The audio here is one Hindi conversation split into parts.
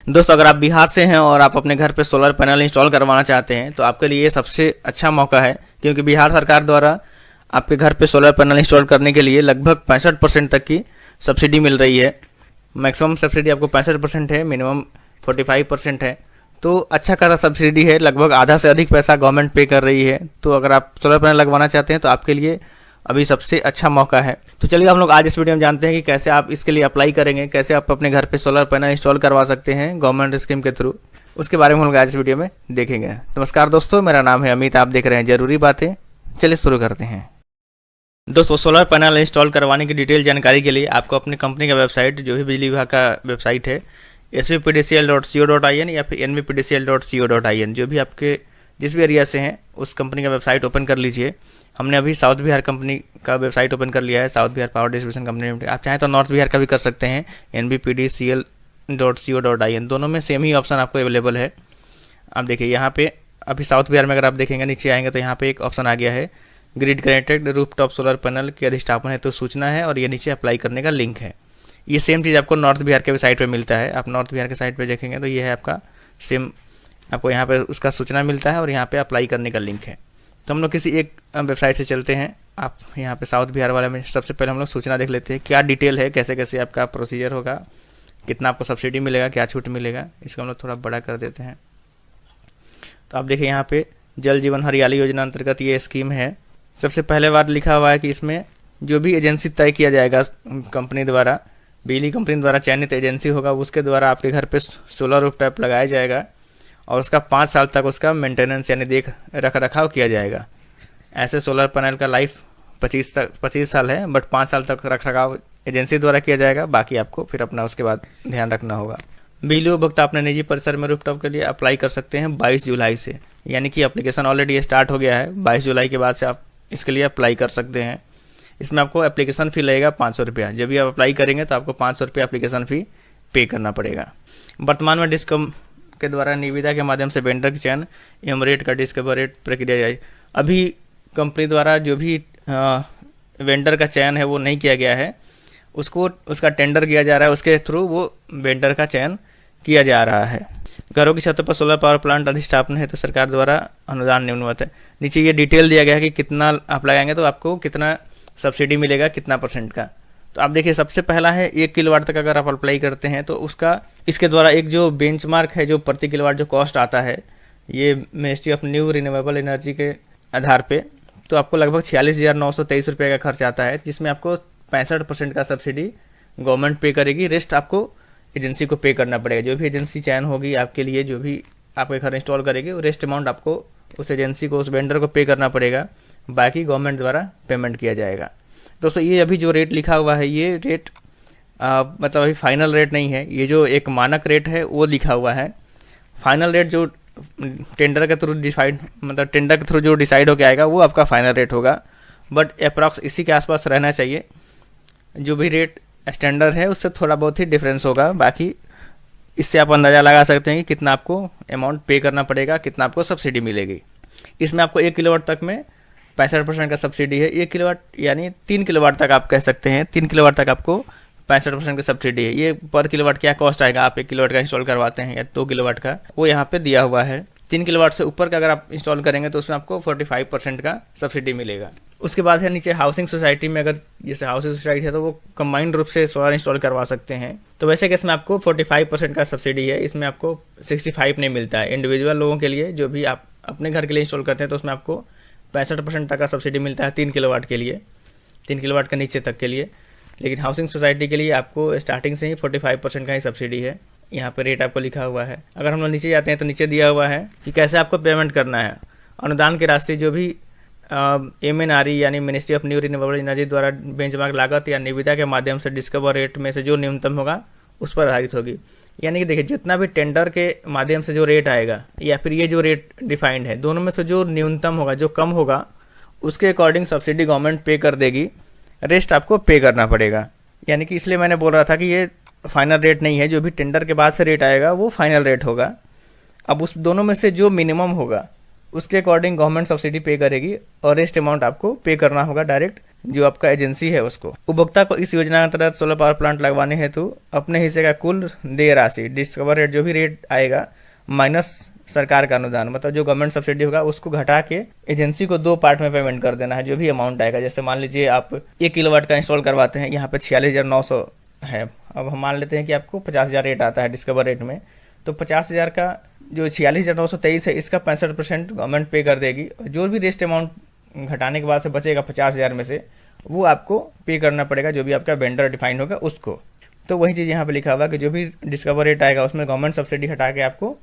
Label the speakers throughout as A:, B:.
A: दोस्तों, अगर आप बिहार से हैं और आप अपने घर पे सोलर पैनल इंस्टॉल करवाना चाहते हैं तो आपके लिए ये सबसे अच्छा मौका है, क्योंकि बिहार सरकार द्वारा आपके घर पे सोलर पैनल इंस्टॉल करने के लिए लगभग 65% तक की सब्सिडी मिल रही है। मैक्सिमम सब्सिडी आपको 65% है, मिनिमम 45% है। तो अच्छा खासा सब्सिडी है, लगभग आधा से अधिक पैसा गवर्नमेंट पे कर रही है। तो अगर आप सोलर पैनल लगवाना चाहते हैं तो आपके लिए अभी सबसे अच्छा मौका है। तो चलिए हम लोग आज इस वीडियो में जानते हैं कि कैसे आप इसके लिए अप्लाई करेंगे, कैसे आप अपने घर पे सोलर पैनल इंस्टॉल करवा सकते हैं गवर्नमेंट स्कीम के थ्रू। उसके बारे में हम लोग आज इस वीडियो में देखेंगे। नमस्कार दोस्तों, मेरा नाम है अमित, आप देख रहे हैं जरूरी बातें। चलिए शुरू करते हैं। दोस्तों, सोलर पैनल इंस्टॉल करवाने की डिटेल जानकारी के लिए आपको अपनी कंपनी का वेबसाइट, जो भी बिजली विभाग का वेबसाइट है, svpdcl.co.in या फिर nvpdcl.co.in, जो भी आपके जिस भी एरिया से हैं उस कंपनी का वेबसाइट ओपन कर लीजिए। हमने अभी साउथ बिहार कंपनी का वेबसाइट ओपन कर लिया है, south Bihar power distribution company limited. आप चाहें तो नॉर्थ बिहार का भी कर सकते हैं, nvpdcl.co.in। दोनों में सेम ही ऑप्शन आपको अवेलेबल है। आप देखिए यहाँ पे अभी साउथ बिहार में अगर आप देखेंगे, नीचे आएंगे तो यहाँ पे एक ऑप्शन आ गया है, grid connected rooftop solar panel की अधिष्ठापन है तो सूचना है, और ये नीचे अप्लाई करने का लिंक है। ये सेम चीज़ आपको नॉर्थ बिहार के साइट पे मिलता है। आप नॉर्थ बिहार के साइट पे देखेंगे तो ये है आपका सेम, आपको यहाँ पे उसका सूचना मिलता है और यहाँ पे अप्लाई करने का लिंक है। तो हम लोग किसी एक वेबसाइट से चलते हैं। आप यहाँ पे साउथ बिहार वाले में सबसे पहले हम लोग सूचना देख लेते हैं, क्या डिटेल है, कैसे कैसे आपका प्रोसीजर होगा, कितना आपको सब्सिडी मिलेगा, क्या छूट मिलेगा। इसको हम लोग थोड़ा बड़ा कर देते हैं। तो आप देखिए यहाँ पे जल जीवन हरियाली योजना अंतर्गत ये स्कीम है। सबसे पहले बार लिखा हुआ है कि इसमें जो भी एजेंसी तय किया जाएगा कंपनी द्वारा, बिजली कंपनी द्वारा चयनित एजेंसी होगा, उसके द्वारा आपके घर पे सोलर रूफटॉप लगाया जाएगा और उसका 5 साल तक उसका मेंटेनेंस यानी देख रख रखाव किया जाएगा। ऐसे सोलर पैनल का लाइफ 25 साल है, बट 5 साल तक रख रखाव एजेंसी द्वारा किया जाएगा। बाकी आपको फिर अपना उसके बाद ध्यान रखना होगा। बिजली उपभोक्ता अपने निजी परिसर में रूफटॉप के लिए अप्लाई कर सकते हैं 22 जुलाई से, यानी कि एप्लीकेशन ऑलरेडी स्टार्ट हो गया है। 22 जुलाई के बाद से आप इसके लिए अप्लाई कर सकते हैं। इसमें आपको एप्लीकेशन फ़ी लगेगा 500 रुपया। जब भी आप अप्लाई करेंगे तो आपको 500 रुपया एप्लीकेशन फ़ी पे करना पड़ेगा। वर्तमान में डिस्कम के द्वारा निविदा के माध्यम से वेंडर के चयन एवं रेट का डिस्कवर रेट प्रक्रिया जारी। अभी कंपनी द्वारा जो भी वेंडर का चयन है वो नहीं किया गया है, उसका टेंडर किया जा रहा है, उसके थ्रू वो वेंडर का चयन किया जा रहा है। घरों की छतों पर सोलर पावर प्लांट अधिष्ठापन है तो सरकार द्वारा अनुदान निम्नवत है। नीचे ये डिटेल दिया गया है कि कितना आप लगाएंगे तो आपको कितना सब्सिडी मिलेगा, कितना % का। तो आप देखिए सबसे पहला है 1 किलोवाट तक अगर आप अप्लाई करते हैं तो उसका इसके द्वारा एक जो बेंचमार्क है, जो प्रति किलोवाट जो कॉस्ट आता है, ये ministry of new renewable energy के आधार पे, तो आपको लगभग 46,923 रुपये का खर्च आता है, जिसमें आपको 65% का सब्सिडी गवर्नमेंट पे करेगी। रेस्ट आपको एजेंसी को पे करना पड़ेगा। जो भी एजेंसी चयन होगी आपके लिए, जो भी आपके घर इंस्टॉल करेगी, वो रेस्ट अमाउंट आपको उस एजेंसी को, उस वेंडर को पे करना पड़ेगा। बाकी गवर्नमेंट द्वारा पेमेंट किया जाएगा। दोस्तों, ये अभी जो रेट लिखा हुआ है, ये रेट मतलब अभी फाइनल रेट नहीं है। ये जो एक मानक रेट है वो लिखा हुआ है। फाइनल रेट जो टेंडर के थ्रू डिसाइड, मतलब टेंडर के थ्रू जो डिसाइड होकर आएगा वो आपका फाइनल रेट होगा। बट अप्रॉक्स इसी के आसपास रहना चाहिए। जो भी रेट स्टैंडर्ड है उससे थोड़ा बहुत ही डिफरेंस होगा। बाकी इससे आप अंदाज़ा लगा सकते हैं कि कितना आपको अमाउंट पे करना पड़ेगा, कितना आपको सब्सिडी मिलेगी। इसमें आपको 1 किलोवाट तक में 65% का सब्सिडी है। 1 किलोवाट यानी 3 किलोवाट तक आप कह सकते हैं। 3 किलोवाट तक आपको 65% का सब्सिडी है। ये पर किलोवाट क्या कॉस्ट आएगा, आप 1 किलोवाट का इंस्टॉल करवाते हैं या 2 किलोवाट का, वो यहाँ पे दिया हुआ है। 3 किलोवाट से ऊपर का अगर आप इंस्टॉल करेंगे तो उसमें आपको 45% का सब्सिडी मिलेगा। उसके बाद है नीचे हाउसिंग सोसाइटी में, अगर जैसे हाउसिंग सोसाइटी है तो वो कंबाइंड रूप से सोलर इंस्टॉल करवा सकते हैं। तो वैसे केस में आपको 45% का सब्सिडी है। इसमें आपको 65 नहीं मिलता है। इंडिविजुअल लोगों के लिए, जो भी आप अपने घर के लिए इंस्टॉल करते हैं, तो उसमें आपको 65% तक का सब्सिडी मिलता है 3 किलोवाट के लिए, 3 किलोवाट के नीचे तक के लिए। लेकिन हाउसिंग सोसाइटी के लिए आपको स्टार्टिंग से ही 45% का ही सब्सिडी है। यहाँ पर रेट आपको लिखा हुआ है। अगर हम लोग नीचे जाते हैं तो नीचे दिया हुआ है कि कैसे आपको पेमेंट करना है। अनुदान की राशि जो भी MNRE यानी ministry of new renewable energy द्वारा बेंचमार्क लागत या निविदा के माध्यम से डिस्कवर रेट में से जो न्यूनतम होगा उस पर आधारित होगी। यानी कि देखिए, जितना भी टेंडर के माध्यम से जो रेट आएगा या फिर ये जो रेट डिफाइंड है, दोनों में से जो न्यूनतम होगा, जो कम होगा, उसके अकॉर्डिंग सब्सिडी गवर्नमेंट पे कर देगी। रेस्ट आपको पे करना पड़ेगा। यानी कि इसलिए मैंने बोल रहा था कि ये फाइनल रेट नहीं है। जो भी टेंडर के बाद से रेट आएगा वो फाइनल रेट होगा। अब उस दोनों में से जो मिनिमम होगा उसके अकॉर्डिंग गवर्नमेंट सब्सिडी पे करेगी और रेस्ट अमाउंट आपको पे करना होगा डायरेक्ट जो आपका एजेंसी है उसको। उपभोक्ता को इस योजना के तहत सोलर पावर प्लांट लगवाने हेतु अपने हिस्से का कुल देय राशि डिस्कवर रेट, जो भी रेट आएगा माइनस सरकार का अनुदान, मतलब जो गवर्नमेंट सब्सिडी होगा उसको घटा के एजेंसी को 2 पार्ट में पेमेंट कर देना है। जो भी अमाउंट आएगा, जैसे मान लीजिए आप 1 किलोवाट का इंस्टॉल करवाते हैं, यहाँ पे 46,900 है। अब हम मान लेते हैं कि आपको 50,000 रेट आता है डिस्कवर रेट में, तो 50,000 का जो 46,923 है इसका 65% गवर्नमेंट पे कर देगी। जो भी रेस्ट अमाउंट घटाने के बाद से बचेगा 50,000 में से, वो आपको पे करना पड़ेगा, जो भी आपका वेंडर डिफाइंड होगा उसको। तो वही चीज़ यहाँ पे लिखा हुआ कि जो भी डिस्कवर रेट आएगा उसमें गवर्नमेंट सब्सिडी हटा के आपको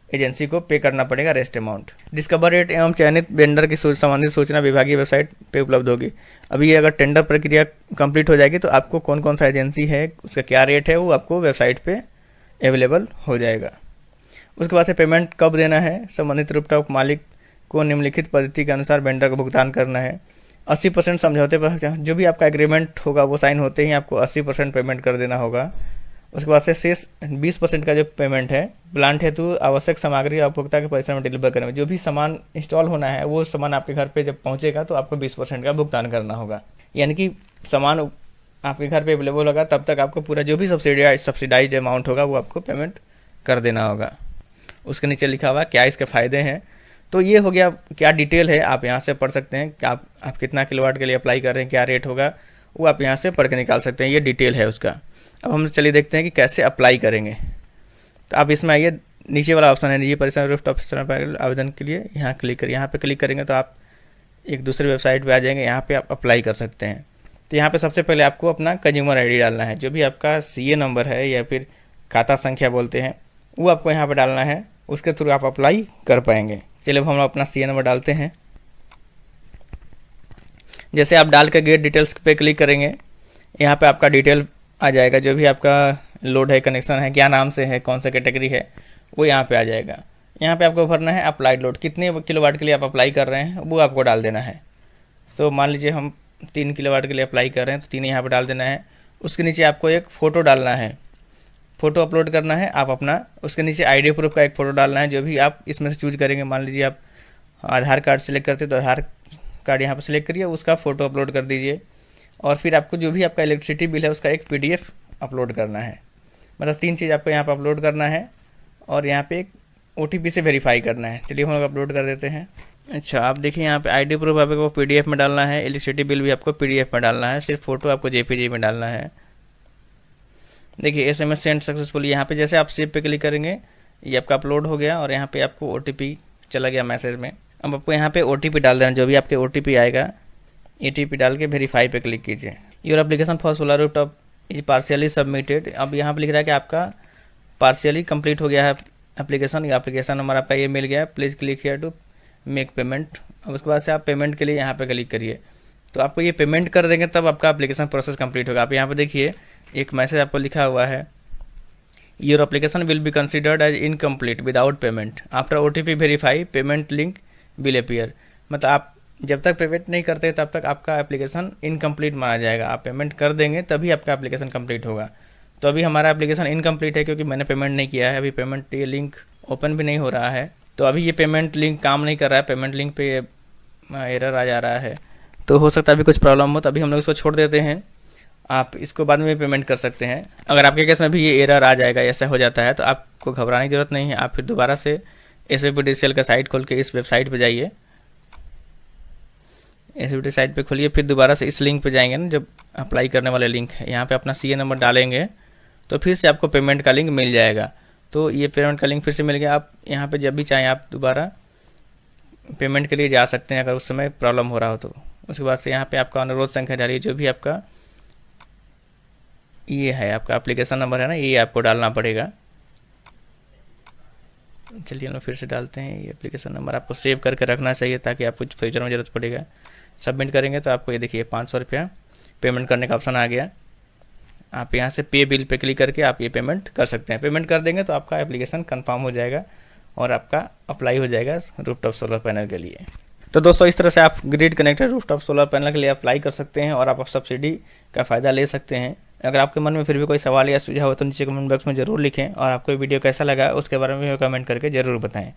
A: एजेंसी को पे करना पड़ेगा रेस्ट अमाउंट। डिस्कवर रेट एवं चयनित वेंडर की संबंधित सूचना विभागीय वेबसाइट पे उपलब्ध होगी। अभी अगर टेंडर प्रक्रिया कंप्लीट हो जाएगी तो आपको कौन कौन सा एजेंसी है, उसका क्या रेट है, वो आपको वेबसाइट पे अवेलेबल हो जाएगा। उसके बाद से पेमेंट कब देना है, संबंधित रूपटॉप मालिक को निम्नलिखित पद्धति के अनुसार वेंडर को भुगतान करना है। 80% समझौते पर जो भी आपका एग्रीमेंट होगा वो साइन होते ही आपको 80% पेमेंट कर देना होगा। उसके बाद से शेष 20% का जो पेमेंट है प्लांट हेतु आवश्यक सामग्री उपभोक्ता के परिसर में डिलीवर करने में, जो भी सामान इंस्टॉल होना है वो सामान आपके घर पे जब पहुंचेगा तो आपको 20% का भुगतान करना होगा। यानी कि सामान आपके घर पे अवेलेबल होगा तब तक आपको पूरा जो भी सब्सिडाइज अमाउंट होगा वो आपको पेमेंट कर देना होगा। उसके नीचे लिखा हुआ क्या इसके फ़ायदे हैं। तो ये हो गया, क्या डिटेल है आप यहाँ से पढ़ सकते हैं कि आप कितना किलोवाट के लिए अप्लाई कर रहे हैं, क्या रेट होगा, वो आप यहाँ से पढ़ के निकाल सकते हैं। ये डिटेल है उसका। अब हम चलिए देखते हैं कि कैसे अप्लाई करेंगे। तो आप इसमें आइए, नीचे वाला ऑप्शन है निजी परिसर रूफटॉप सोलर पैनल आवेदन के लिए, यहाँ क्लिक करिए। यहाँ पे क्लिक करेंगे तो आप एक दूसरे वेबसाइट पे आ जाएंगे, यहाँ पे आप अप्लाई कर सकते हैं। तो यहाँ पे सबसे पहले आपको अपना कंज्यूमर आईडी डालना है, जो भी आपका सीए नंबर है या फिर खाता संख्या बोलते हैं वो आपको यहाँ पर डालना है, उसके थ्रू आप अप्लाई कर पाएंगे। चलिए अब हम अपना सीए नंबर डालते हैं। जैसे आप डाल के गेट डिटेल्स पे क्लिक करेंगे, यहाँ पे आपका डिटेल आ जाएगा, जो भी आपका लोड है, कनेक्शन है, क्या नाम से है, कौन सा कैटेगरी है, वो यहाँ पे आ जाएगा। यहाँ पे आपको भरना है अप्लाइड लोड, कितने किलोवाट के लिए आप अप्लाई कर रहे हैं वो आपको डाल देना है। तो मान लीजिए हम 3 किलोवाट के लिए अप्लाई कर रहे हैं तो 3 यहाँ पे डाल देना है। उसके नीचे आपको एक फ़ोटो डालना है, फ़ोटो अपलोड करना है आप अपना। उसके नीचे आईडी प्रूफ का एक फ़ोटो डालना है, जो भी आप इसमें से चूज करेंगे। मान लीजिए आप आधार कार्ड सेलेक्ट करते तो आधार कार्ड यहाँ पर सेलेक्ट करिए, उसका फ़ोटो अपलोड कर दीजिए। और फिर आपको जो भी आपका इलेक्ट्रिसिटी बिल है उसका एक PDF अपलोड करना है। मतलब 3 चीज़ आपको यहाँ पर अपलोड करना है और यहाँ पे एक OTP से वेरीफाई करना है। चलिए हम लोग अपलोड कर देते हैं। अच्छा, आप देखिए यहाँ पे आईडी प्रूफ आपको PDF में डालना है, इलेक्ट्रिसिटी बिल भी आपको PDF में डालना है, सिर्फ फ़ोटो आपको JPG में डालना है। देखिए SMS सेंड सक्सेसफुल, यहाँ पे जैसे आप सेव पे क्लिक करेंगे ये आपका अपलोड हो गया और यहाँ पे आपको OTP चला गया मैसेज में। अब आपको यहाँ पे OTP डाल देना, जो भी आपके OTP आएगा ATP डाल के वेरीफाई पे क्लिक कीजिए। Your application for solar rooftop is partially submitted. अब यहाँ पे लिख रहा है कि आपका पार्शियली कंप्लीट हो गया है एप्लीकेशन, या एप्लीकेशन नंबर आपका ये मिल गया है, please click here to make payment. अब उसके बाद से आप पेमेंट के लिए यहाँ पे क्लिक करिए। तो आपको ये पेमेंट कर देंगे तब आपका एप्लीकेशन प्रोसेस कंप्लीट होगा। आप यहाँ पे देखिए एक मैसेज आपको लिखा हुआ है, your application will be considered as incomplete without payment after OTP verify payment link will appear. मतलब आप जब तक पेमेंट नहीं करते तब तक आपका एप्लीकेशन इनकम्प्लीट माना जाएगा। आप पेमेंट कर देंगे तभी आपका एप्लीकेशन कंप्लीट होगा। तो अभी हमारा एप्लीकेशन इनकम्प्लीट है क्योंकि मैंने पेमेंट नहीं किया है, अभी पेमेंट ये लिंक ओपन भी नहीं हो रहा है। तो अभी ये पेमेंट लिंक काम नहीं कर रहा है, पेमेंट लिंक पे एरर आ जा रहा है। तो हो सकता है अभी कुछ प्रॉब्लम हो, तो अभी हम लोग इसको छोड़ देते हैं। आप इसको बाद में पेमेंट कर सकते हैं। अगर आपके केस में भी ये एरर आ जाएगा, ऐसा हो जाता है, तो आपको घबराने की जरूरत नहीं है। आप फिर दोबारा से SVPDCL का साइट खोल के इस वेबसाइट पर जाइए, SVPDCL साइट पे खोलिए, फिर दोबारा से इस लिंक पे जाएंगे ना, जब अप्लाई करने वाले लिंक है, यहाँ पे अपना CA नंबर डालेंगे तो फिर से आपको पेमेंट का लिंक मिल जाएगा। तो ये पेमेंट का लिंक फिर से मिल गया। आप यहाँ पे जब भी चाहें आप दोबारा पेमेंट के लिए जा सकते हैं, अगर उस समय प्रॉब्लम हो रहा हो तो। उसके बाद से यहाँ पे आपका अनुरोध संख्या डालिए, जो भी आपका ये है आपका एप्लीकेशन नंबर है ना, ये आपको डालना पड़ेगा। चलिए हम लोग फिर से डालते हैं। ये एप्लीकेशन नंबर आपको सेव करके रखना चाहिए ताकि आपको फ्यूचर में ज़रूरत पड़ेगा। सबमिट करेंगे तो आपको ये देखिए 500 रुपया पेमेंट करने का ऑप्शन आ गया। आप यहाँ से पे बिल पे क्लिक करके आप ये पेमेंट कर सकते हैं। पेमेंट कर देंगे तो आपका एप्लीकेशन कंफर्म हो जाएगा और आपका अप्लाई हो जाएगा रूफटॉप सोलर पैनल के लिए। तो दोस्तों इस तरह से आप grid connected rooftop solar panel के लिए अप्लाई कर सकते हैं और आप सब्सिडी का फ़ायदा ले सकते हैं। अगर आपके मन में फिर भी कोई सवाल या सुझाव हो तो नीचे कमेंट बॉक्स में ज़रूर लिखें और आपको वीडियो कैसा लगा उसके बारे में कमेंट करके ज़रूर बताएं।